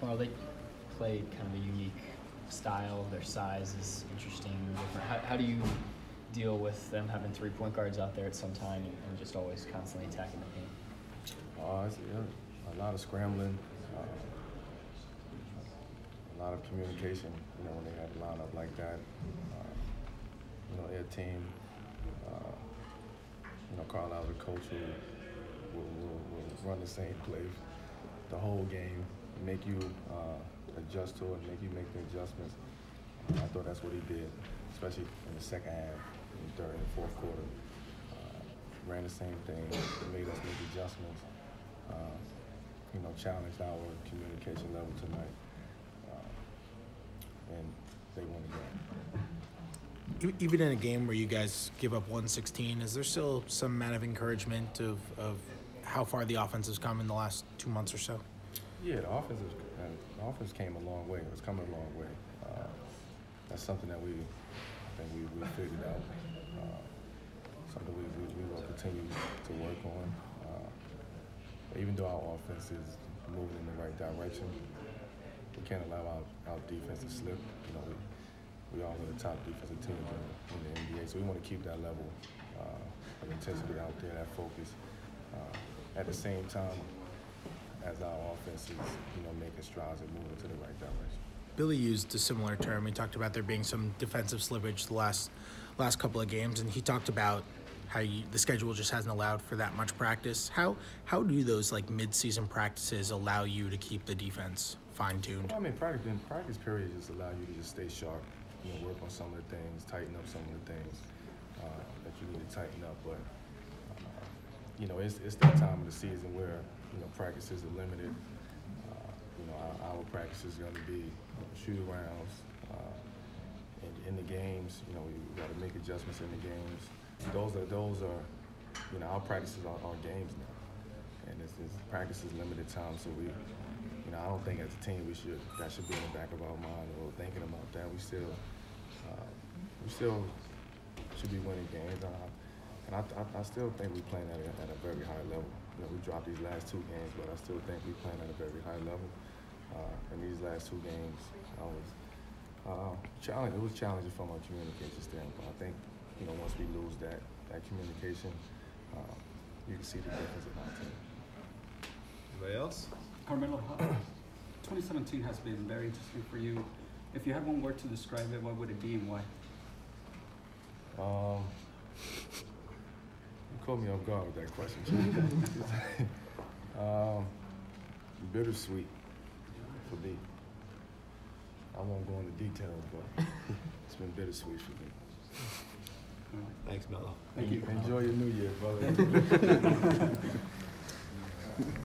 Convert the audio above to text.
Well, they played kind of a unique style. Their size is interesting, different. How do you deal with them having 3 point guards out there at some time and just always constantly attacking the paint? A lot of scrambling, a lot of communication. When they have a lineup like that, their team. Carlisle's a coach who will run the same play the whole game, make you adjust to it, make you make the adjustments. I thought that's what he did, especially in the second half, in the third and fourth quarter. Ran the same thing, made us make adjustments. Challenged our communication level tonight, and they won the game. Even in a game where you guys give up 116, is there still some amount of encouragement of how far the offense has come in the last 2 months or so? Yeah, the offense came a long way. It's coming a long way. That's something that I think we figured out. Something we will continue to work on. Even though our offense is moving in the right direction, we can't allow our defense to slip. We are one of the top defensive teams in the NBA, so we want to keep that level of intensity out there, that focus. At the same time, as our offense is, making strides and moving to the right direction. Billy used a similar term. He talked about there being some defensive slippage the last couple of games, and he talked about how the schedule just hasn't allowed for that much practice. How do those mid-season practices allow you to keep the defense fine-tuned? Well, practice period just allow you to just stay sharp, work on some of the things, tighten up some of the things that you need to tighten up. But it's that time of the season where practices are limited. Our practices are going to be shoot-arounds. In the games, we got to make adjustments in the games. Those are our practices are games now, and it's practice is limited time. So I don't think as a team that should be in the back of our mind or thinking about that. We still should be winning games, and I still think we're playing at a very high level. We dropped these last 2 games, but I still think we're playing at a very high level. In these last 2 games, I was challenging. It was challenging from a communication standpoint. I think once we lose that communication, you can see the difference in our team. Anybody else? Carmelo, 2017 has been very interesting for you. If you had one word to describe it, what would it be and why? You caught me off guard with that question. Bittersweet for me. I won't go into details, but it's been bittersweet for me. Thanks, Melo. Thank you. Enjoy your New Year, brother.